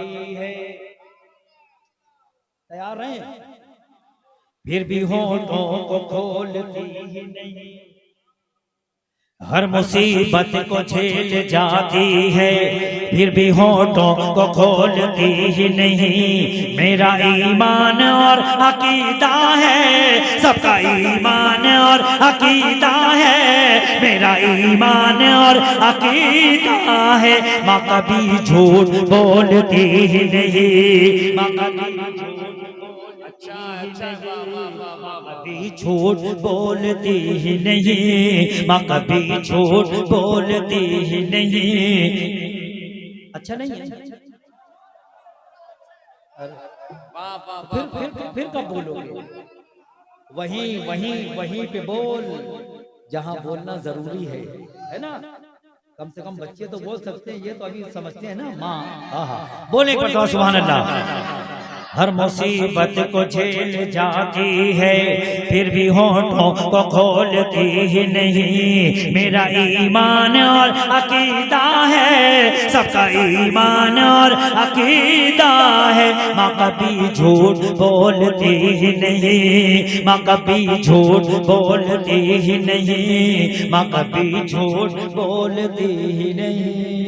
जाती है। तैयार हैं? फिर भी होठों को खोलती ही नहीं, हर मुसीबत को झेल जाती है। फिर भी होठों को खोलती ही नहीं। मेरा ईमान और अकीदा है, सबका ईमान और अकीदा है, मेरा ईमान और अकीदा है। माँ कभी झूठ बोलती ही नहीं, माँ कभी कभी झूठ बोलती ही नहीं, माँ कभी झूठ बोलती ही नहीं। अच्छा नहीं है? फिर कब बोलोगे? वहीं पे बोल जहां बोलना जरूरी है ना? कम से कम बच्चे तो बोल सकते हैं, ये तो अभी समझते हैं ना माँ। हाँ बोले सुभान अल्लाह। हर मुसीबत को झेल जाती है, फिर भी होठों को खोलती ही नहीं। मेरा ईमान और अकीदा है, सबका ईमान और अकीदा है। माँ कभी झूठ बोलती ही नहीं, माँ कभी झूठ बोलती ही नहीं, माँ कभी झूठ बोलती ही नहीं।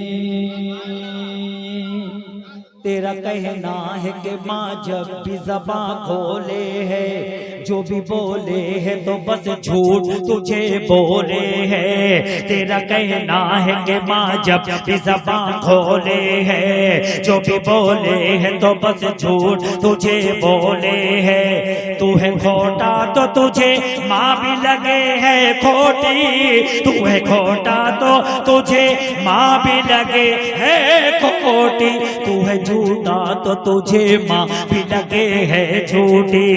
तेरा कहना है कि माँ जब भी ज़बान खोले है, जो भी बोले है तो बस झूठ तुझे बोले है। तेरा कहना है कि माँ जब भी ज़बान खोले है, जो भी बोले है तो बस झूठ तुझे बोले है। तू है खोटा तो तुझे माँ भी लगे है खोटी, तू है खोटा तो तुझे माँ भी लगे है खोटी, तू है झूठा तो तुझे माँ भी लगे है झूठी,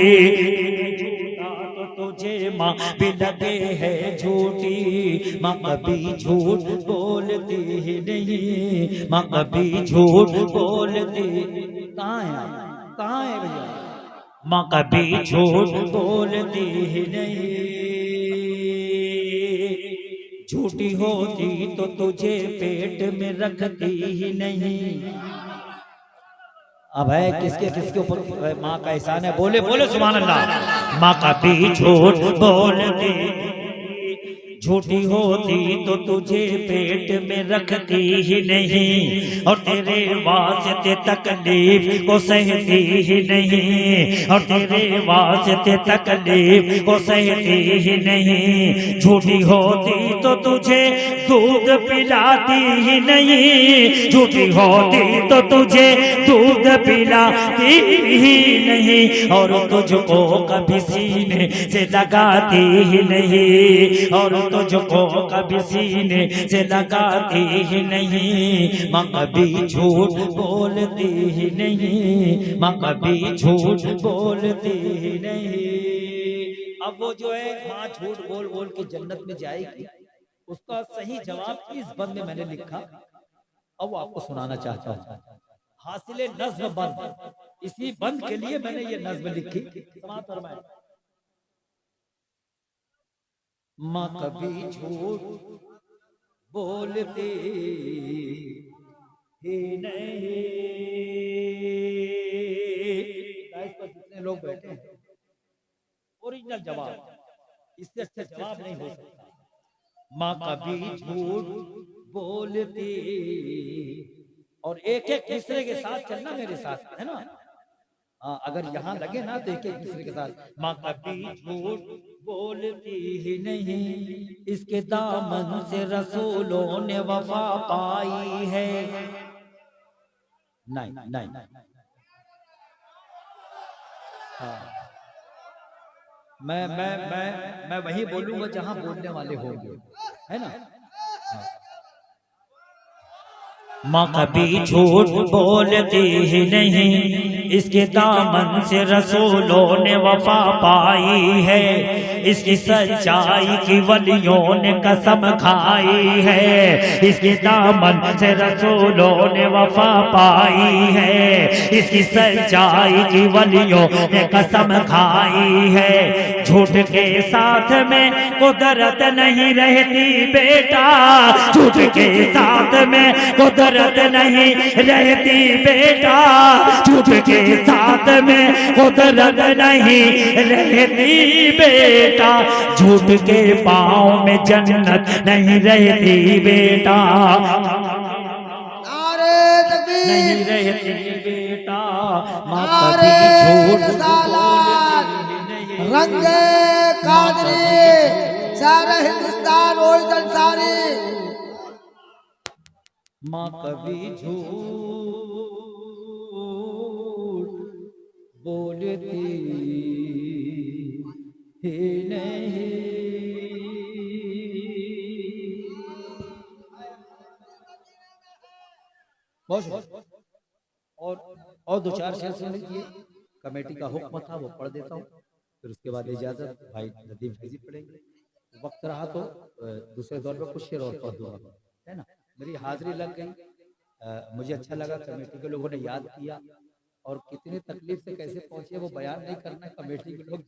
तुझे माँ भी लगे है झूठी। माँ कभी झूठ बोलती ही नहीं, माँ कभी झूठ बोलती। कहाँ है भैया? माँ कभी झूठ बोलती ही नहीं। झूठी होती तो तुझे पेट में रखती ही नहीं। अब है किसके किसके ऊपर माँ का एहसान है? बोले बोले सुभान अल्लाह। माँ कभी झूठ बोलती, झूठी होती तो तुझे पेट में रखती ही नहीं, और तेरे वास्ते तकलीफ को सहती ही नहीं, और तेरे वास्ते तकलीफ को सहती ही नहीं। झूठी होती तो तुझे दूध पिलाती ही नहीं, झूठी होती तो तुझे दूध पिलाती ही नहीं, और तुझको कभी सीने से लगाती ही नहीं, और तुझको कभी सीने से लगाती ही नहीं। माँ कभी झूठ बोलती ही नहीं, माँ कभी झूठ बोलती ही नहीं। अब वो जो है माँ झूठ बोल बोल के जन्नत में जाएगी, उसका सही जवाब इस बंद में मैंने लिखा, अब वो आपको सुनाना चाहता हूँ। हासिले नज़्म बंद, इसी बंद के लिए मैंने ये नज़्म लिखी। समाप्त फरमाएं। माँ कभी झूठ बोलती ही नहीं। पर जितने लोग बैठे हैं, ओरिजिनल जवाब, इससे अच्छा जवाब नहीं हो सकता। माँ कभी झूठ बोलती, और एक एक दूसरे के साथ चलना मेरे साथ, है ना? हाँ, अगर यहाँ लगे ना तो एक एक दूसरे के साथ। माँ कभी झूठ बोलती ही नहीं, इसके दामन से रसूलों ने वफा पाई है। नहीं हाँ, मैं वही बोलूंगा जहां बोलने वाले होंगे, है ना? माँ कभी झूठ बोलती ही नहीं, इसके दामन से रसूलों ने वफा पाई है। इसकी सच्चाई की वलियों ने कसम खाई है, इसके दामन से रसूलों ने वफा पाई है। इसकी सच्चाई की वलियों ने कसम खाई है। झूठ के साथ में कुदरत नहीं रहती बेटा, झूठ के साथ में कुदरत नहीं रहती बेटा, झूठ के साथ में कुदरत नहीं रहती बेटा, झूठ के पाँव में जन्नत नहीं रहती बेटा, नहीं रहती बेटा। नारे रिसालत रंगे कादरी सारा हिंदुस्तान ओरिजिनल सारी। माँ कभी झूठ बोलती ही नहीं। और दो चार शेर सुन लीजिए। कमेटी का हुक्म था वो पढ़ देता हूँ, फिर उसके बाद इजाजत भाई नदीम फैजी पढ़ेंगे। वक्त रहा तो दूसरे दौर में कुछ शेर और पढ़ दूंगा, है ना। मेरी हाजिरी लग गई, मुझे अच्छा लगा, कमेटी के लोगों ने याद किया और कितनी तकलीफ से कैसे पहुंचे वो बयान नहीं करना, कमेटी के लोग